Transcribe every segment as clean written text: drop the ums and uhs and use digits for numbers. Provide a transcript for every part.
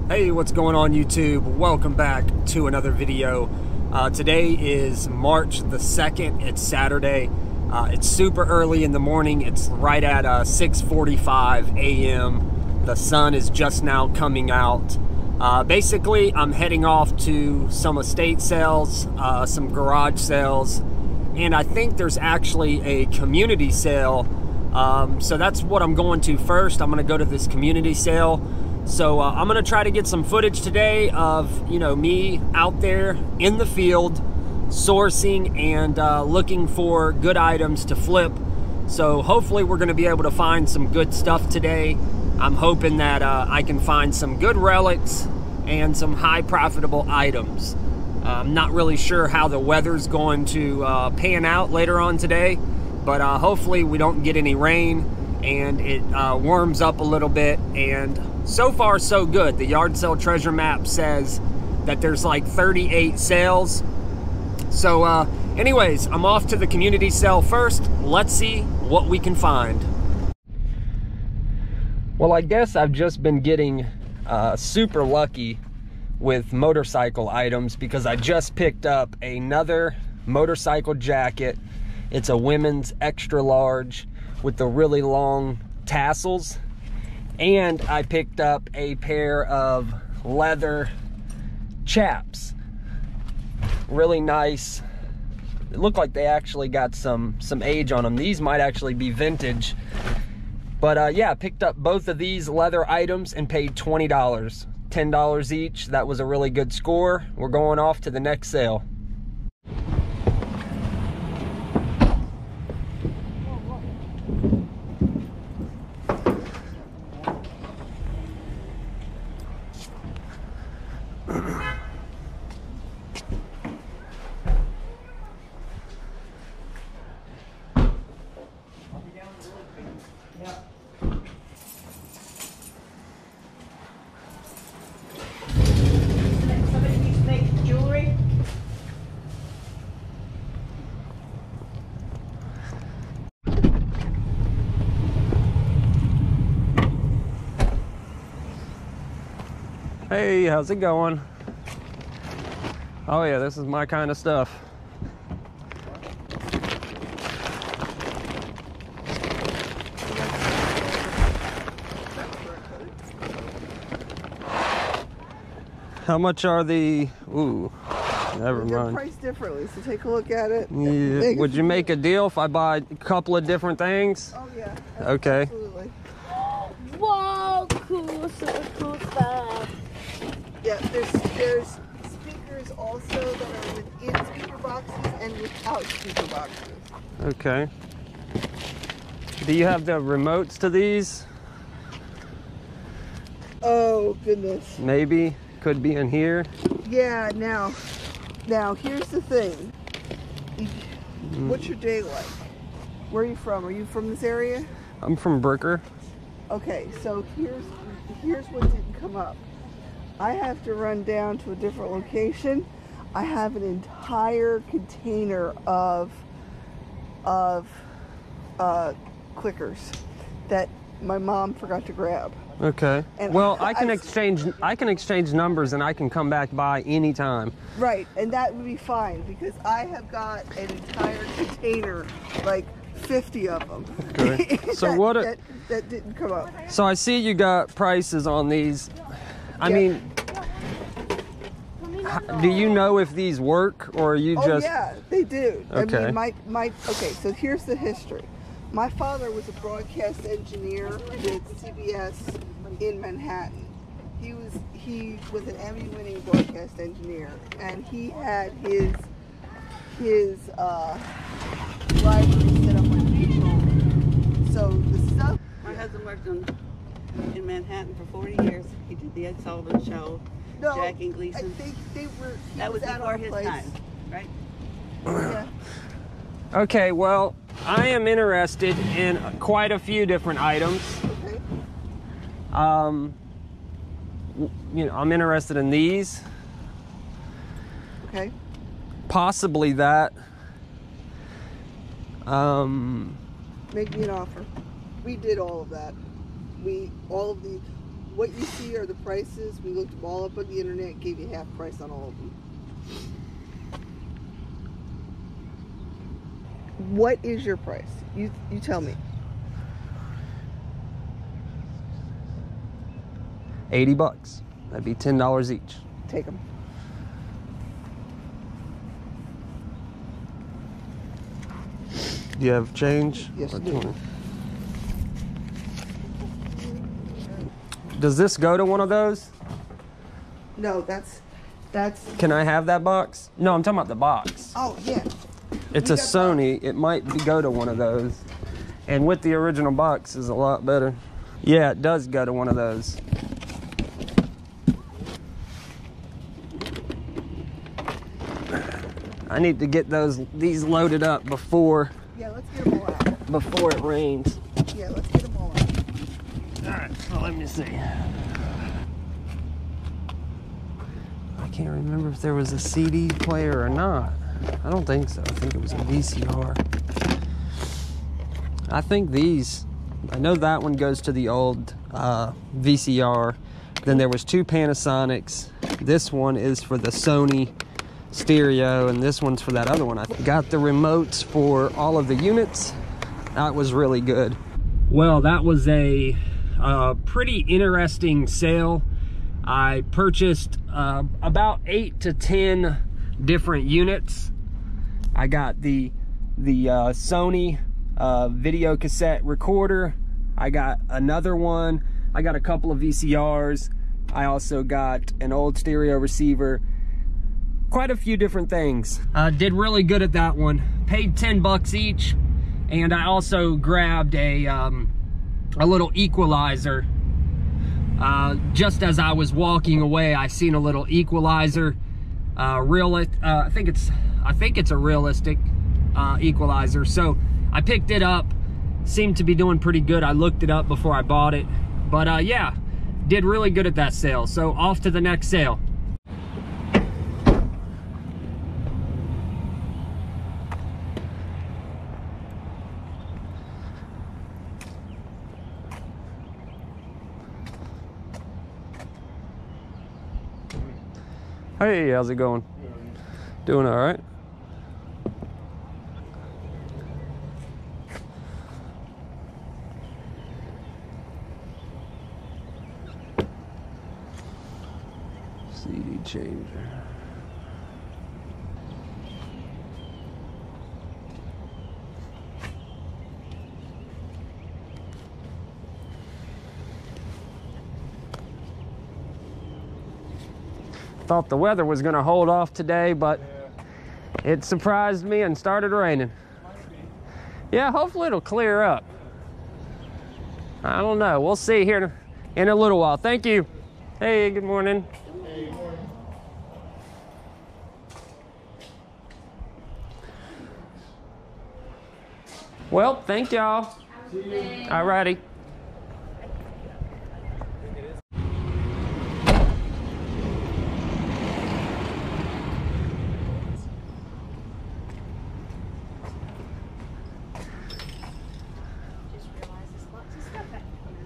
Hey, what's going on YouTube? Welcome back to another video. Today is March the 2nd. It's Saturday. It's super early in the morning. It's right at 6:45 a.m. The sun is just now coming out. Basically, I'm heading off to some estate sales, some garage sales, and I think there's actually a community sale. So that's what I'm going to first. I'm going to go to this community sale. So I'm going to try to get some footage today of, me out there in the field sourcing and looking for good items to flip. So hopefully we're going to be able to find some good stuff today. I'm hoping that I can find some good relics and some high profitable items. I'm not really sure how the weather's going to pan out later on today, but hopefully we don't get any rain and it warms up a little bit. And so far so good. The yard sale treasure map says that there's like 38 sales. So anyways, I'm off to the community sale first. Let's see what we can find. Well, I guess I've just been getting super lucky with motorcycle items because I just picked up another motorcycle jacket. It's a women's extra large with the really long tassels. And I picked up a pair of leather chaps. Really nice. It looked like they actually got some age on them. These might actually be vintage. But yeah, I picked up both of these leather items and paid $20. $10 each. That was a really good score. We're going off to the next sale. Hey, how's it going? Oh yeah, this is my kind of stuff. How much are the, ooh, never mind. They're priced differently, so take a look at it. Yeah. Would you make a deal if I buy a couple of different things? Oh yeah. Okay. Absolutely. Whoa, cool, super cool stuff. Yeah, there's speakers also that are within speaker boxes and without speaker boxes. Okay. Do you have the remotes to these? Oh goodness. Maybe. Could be in here. Yeah, now here's the thing. What's your day like? Where are you from? Are you from this area? I'm from Brooker. Okay, so here's what didn't come up. I have to run down to a different location. I have an entire container of clickers that my mom forgot to grab. Okay. And well, I can exchange numbers and I can come back by anytime. Right, and that would be fine because I have got an entire container, like 50 of them. Okay. So that didn't come up. So I see you got prices on these. I mean, do you know if these work or are you just? Oh yeah, they do. Okay. I mean, okay, so here's the history. My father was a broadcast engineer with CBS in Manhattan. He was an Emmy-winning broadcast engineer, and he had his library set up on people. So the stuff. My husband worked in Manhattan for 40 years. He did the Ed Sullivan Show, Jack and Gleason. I think they were. That was before his time, right? Yeah. Okay, well, I am interested in quite a few different items. Okay. I'm interested in these. Okay. Possibly that. Make me an offer. We did all of that. what you see are the prices. We looked them all up on the internet, gave you half price on all of them. What is your price? You tell me. $80. That'd be $10 each. Take them. Do you have change? Yes, I do. Does this go to one of those? No, that's. Can I have that box? No, I'm talking about the box. Oh yeah. It's a Sony. It might go to one of those. And with the original box is a lot better. Yeah, it does go to one of those. I need to get these loaded up before. Yeah, let's get them all out. Before it rains. Yeah, let's get them all out. All right, well, let me see. I can't remember if there was a CD player or not. I don't think so. I think it was a VCR. I think I know that one goes to the old VCR. Then there was 2 Panasonics. This one is for the Sony stereo, and this one's for that other one. I got the remotes for all of the units. That was really good. Well, that was a pretty interesting sale. I purchased about 8 to 10 different units. I got the Sony video cassette recorder. I got another one. I got a couple of VCRs. I also got an old stereo receiver. Quite a few different things. Did really good at that one. Paid 10 bucks each. And I also grabbed a little equalizer. Just as I was walking away, I seen a little equalizer. I think it's a realistic equalizer. So I picked it up. Seemed to be doing pretty good. I looked it up before I bought it. But yeah, did really good at that sale. So off to the next sale. Hey, how's it going? Doing all right? CD changer. Thought the weather was gonna hold off today, but it surprised me and started raining. Yeah, hopefully it'll clear up. I don't know, we'll see here in a little while. Thank you. Hey, good morning. Hey, good morning. Well, thank y'all. Alrighty.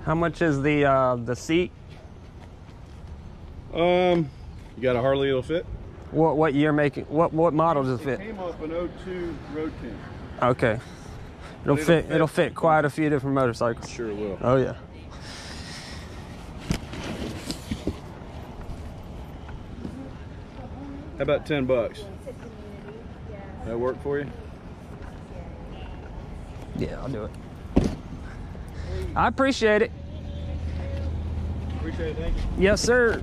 How much is the seat? You got a Harley it'll fit? What year making? What model does it fit? It came off an 02 Road King. Okay. It'll fit quite a few different motorcycles. Sure will. Oh yeah. How about 10 bucks? That work for you? Yeah, I'll do it. I appreciate it. Appreciate it, thank you. Yes, sir.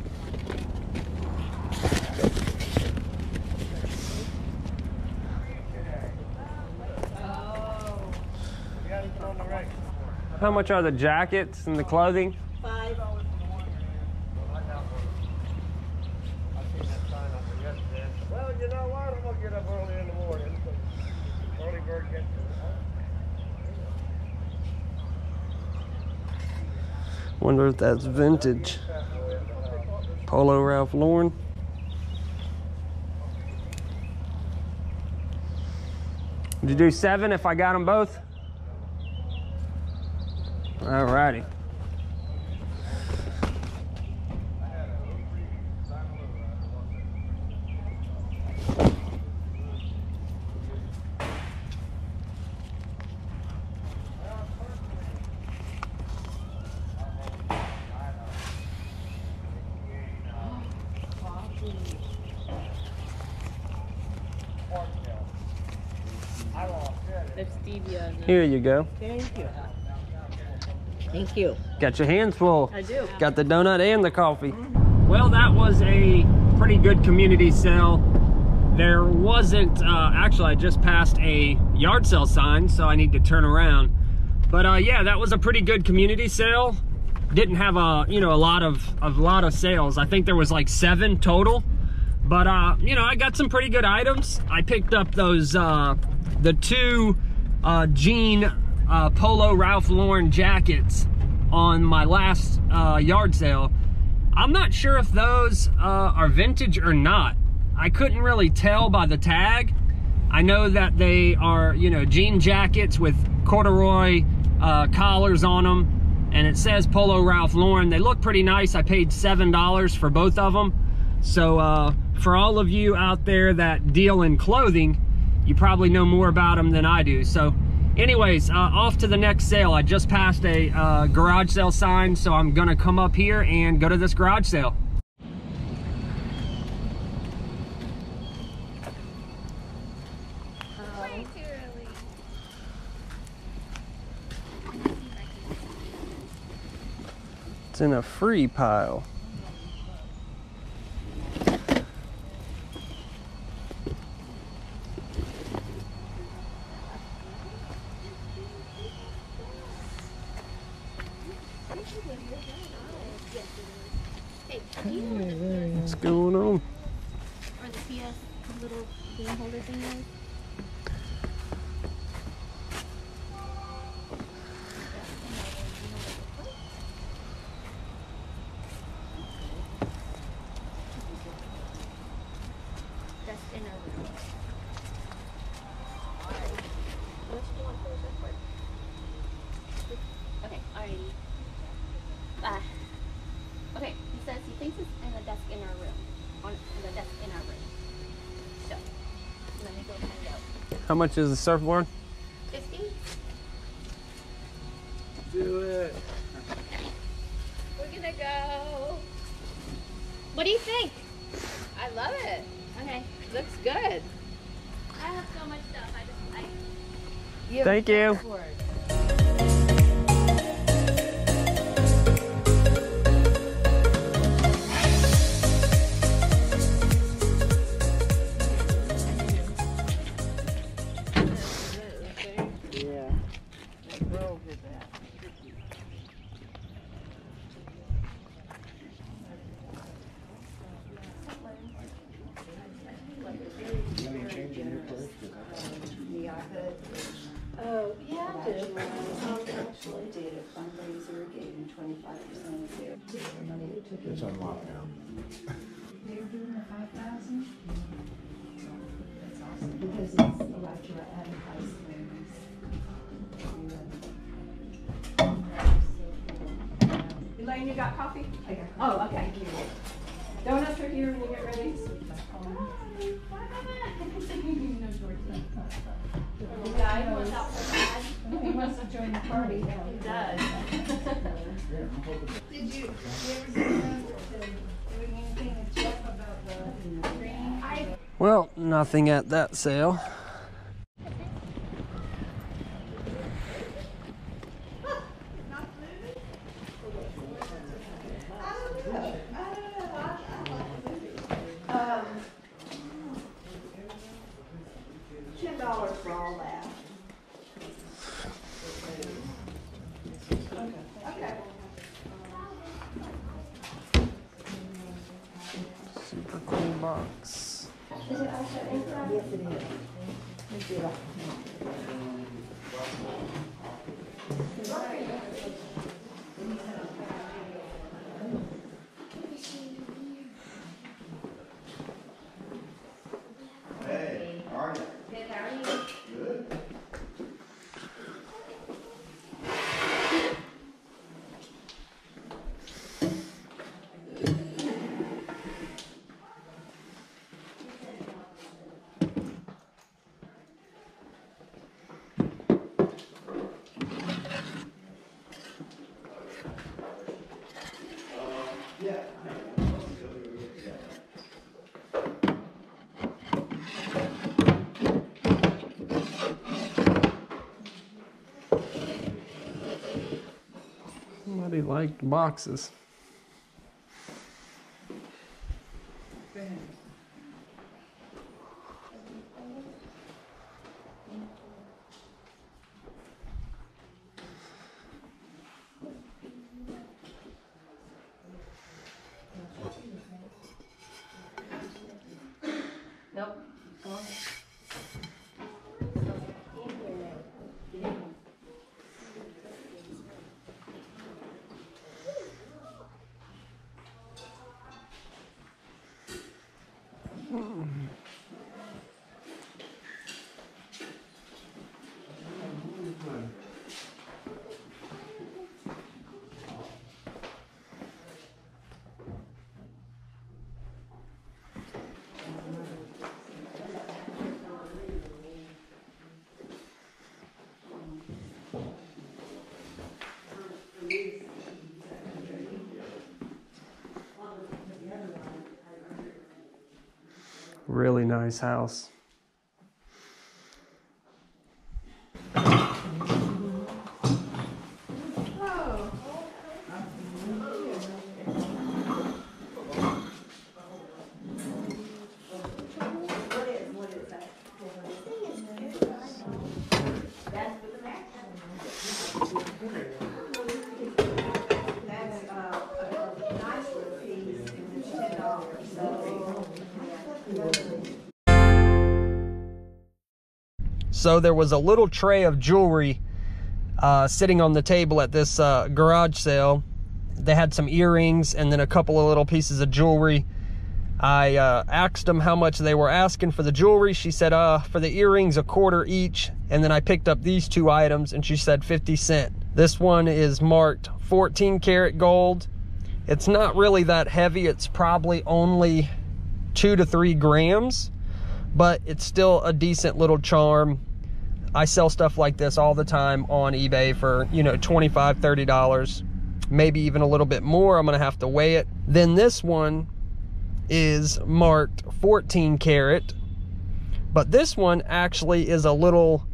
How much are the jackets and the clothing? $5. Well, you know what? I'm gonna get up early in the morning. Early bird gets Wonder if that's vintage. Polo Ralph Lauren. Would you do 7 if I got them both? Alrighty. There's stevia in it. Here you go. Thank you. Thank you. Got your hands full. I do. Got the donut and the coffee. Well, that was a pretty good community sale. There wasn't, actually I just passed a yard sale sign, so I need to turn around. But yeah, that was a pretty good community sale. Didn't have a lot of sales. I think there was like 7 total. But I got some pretty good items. I picked up those the 2 jean polo Ralph Lauren jackets on my last yard sale. I'm not sure if those are vintage or not. I couldn't really tell by the tag. I know that they are, jean jackets with corduroy collars on them, and it says Polo Ralph Lauren. They look pretty nice. I paid $7 for both of them. So for all of you out there that deal in clothing, you probably know more about them than I do. So anyways, off to the next sale. I just passed a garage sale sign, so I'm gonna come up here and go to this garage sale. It's in a free pile. What's going on? Or the PS little game holder thing is. That's in our room. Okay, alrighty. Okay, he says he thinks it's in a desk in our room. On the desk in our room. So, let me go find out. How much is the surfboard? 50? Do it. We're gonna go. What do you think? I love it. Okay. Looks good. I have so much stuff. Thank you. Yeah. Grove did that. Oh, yeah, I did. Actually did a fundraiser, gave him 25% of their money that took It's it. on lockdown. They're doing the 5,000. That's awesome. Because it's like your advertising. Elaine, you got coffee? Oh, okay. Donuts are here when you get ready. The guy who was out so bad. He wants to join the party. He does. Did you ever get doing anything with Jeff about the training? Well, nothing at that sale. $10 for all that. Okay. Super cool box. Is it also inside? Yes, it is. Let's do that. Hey, how are you? Good, how are you? Good. Somebody liked boxes. Nope. Go ahead. Really nice house. So there was a little tray of jewelry sitting on the table at this garage sale. They had some earrings and then a couple of little pieces of jewelry. I asked them how much they were asking for the jewelry. She said for the earrings $1/4 each, and then I picked up these two items and she said 50 cents. This one is marked 14 karat gold. It's not really that heavy. It's probably only 2 to 3 grams, but it's still a decent little charm. I sell stuff like this all the time on eBay for, you know, $25, $30, maybe even a little bit more. I'm gonna have to weigh it. Then this one is marked 14 karat, but this one actually is a little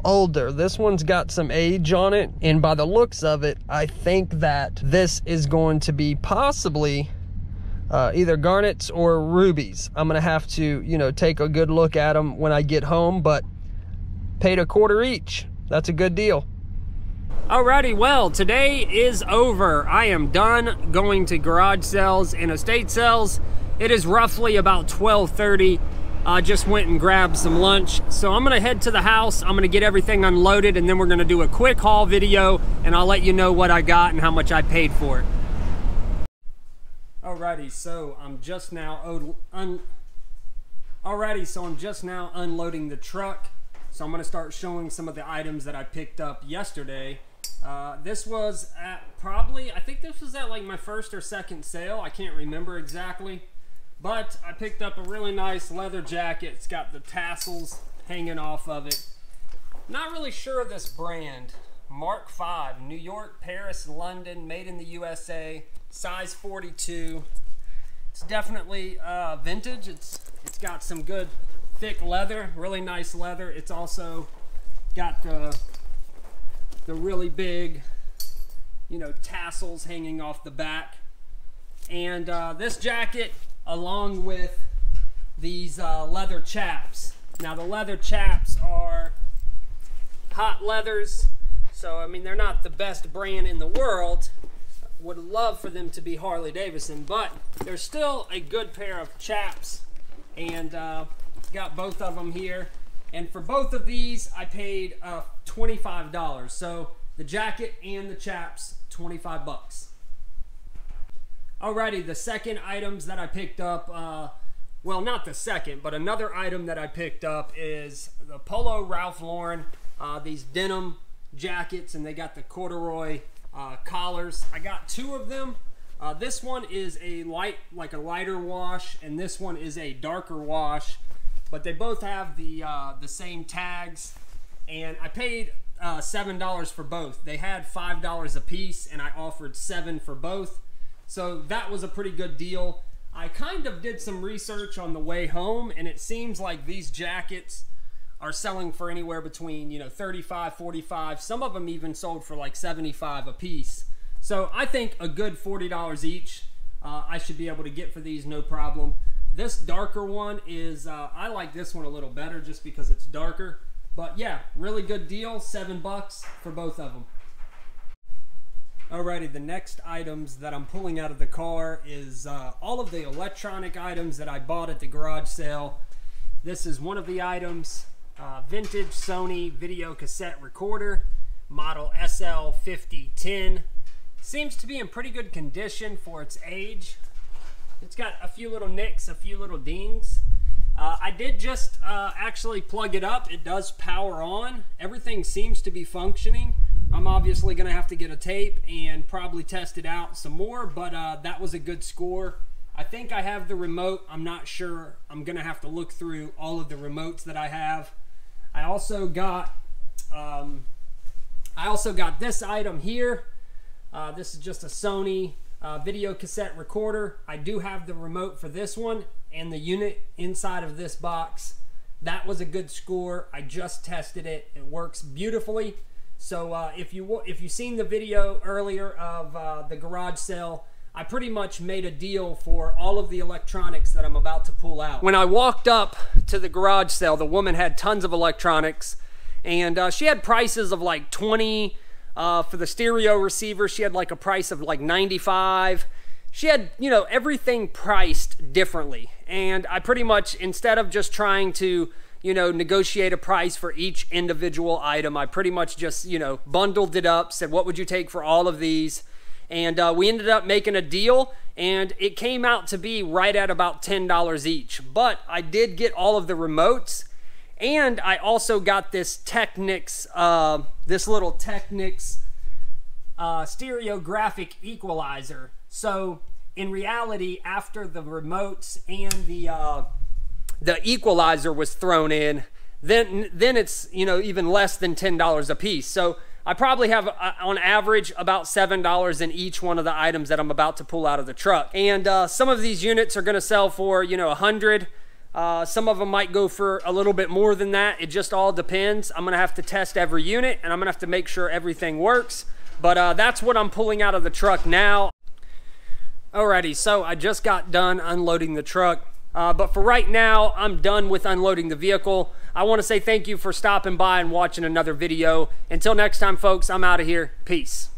older. This one's got some age on it, and by the looks of it, I think that this is going to be possibly either garnets or rubies. I'm gonna have to, you know, take a good look at them when I get home, but paid $1/4 each. That's a good deal. Alrighty, well, today is over. I am done going to garage sales and estate sales. It is roughly about 12:30. I just went and grabbed some lunch. So I'm gonna head to the house. I'm gonna get everything unloaded, and then we're gonna do a quick haul video, and I'll let you know what I got and how much I paid for it. Alrighty, so I'm just now unloading the truck. So I'm gonna start showing some of the items that I picked up yesterday. This was at I think this was at like my first or second sale. I can't remember exactly. But I picked up a really nice leather jacket. It's got the tassels hanging off of it. Not really sure of this brand. Mark V, New York, Paris, London, made in the USA, size 42. It's definitely vintage. It's got some good thick leather, really nice leather. It's also got the really big, you know, tassels hanging off the back. And this jacket, along with these leather chaps. Now the leather chaps are hot leathers, so I mean they're not the best brand in the world. Would love for them to be Harley Davidson, but they're still a good pair of chaps, and got both of them here. And for both of these I paid $25. So the jacket and the chaps, 25 bucks. Alrighty, the second items that I picked up, well, not the second, but another item that I picked up is the Polo Ralph Lauren, these denim jackets, and they got the corduroy collars. I got 2 of them. This one is a lighter wash, and this one is a darker wash, but they both have the same tags, and I paid $7 for both. They had $5 a piece, and I offered $7 for both. So that was a pretty good deal. I kind of did some research on the way home, and it seems like these jackets are selling for anywhere between, you know, $35, $45. Some of them even sold for like $75 a piece. So I think a good $40 each I should be able to get for these, no problem. This darker one is, I like this one a little better just because it's darker. But yeah, really good deal, $7 for both of them. Alrighty, the next items that I'm pulling out of the car is all of the electronic items that I bought at the garage sale. This is one of the items, vintage Sony video cassette recorder, model SL5010. Seems to be in pretty good condition for its age. It's got a few little nicks, a few little dings. I did just actually plug it up. It does power on. Everything seems to be functioning. I'm obviously going to have to get a tape and probably test it out some more, but that was a good score. I think I have the remote. I'm not sure. I'm going to have to look through all of the remotes that I have. I also got this item here. This is just a Sony video cassette recorder. I do have the remote for this one and the unit inside of this box. That was a good score. I just tested it. It works beautifully. So if you've seen the video earlier of the garage sale, I pretty much made a deal for all of the electronics that I'm about to pull out. When I walked up to the garage sale, the woman had tons of electronics, and she had prices of like $20. For the stereo receiver, she had like a price of like $95. She had, you know, everything priced differently. And I pretty much, instead of just trying to, you know, negotiate a price for each individual item, I pretty much just, you know, bundled it up, said, what would you take for all of these? And we ended up making a deal, and it came out to be right at about $10 each. But I did get all of the remotes. And I also got this Technics, this little Technics stereographic equalizer. So in reality, after the remotes and the equalizer was thrown in, then it's, you know, even less than $10 a piece. So I probably have on average about $7 in each one of the items that I'm about to pull out of the truck. And some of these units are going to sell for, you know, $100. Some of them might go for a little bit more than that. It just all depends. I'm going to have to test every unit, and I'm going to have to make sure everything works. But that's what I'm pulling out of the truck now. Alrighty, so I just got done unloading the truck. But for right now, I'm done with unloading the vehicle. I want to say thank you for stopping by and watching another video. Until next time, folks, I'm out of here. Peace.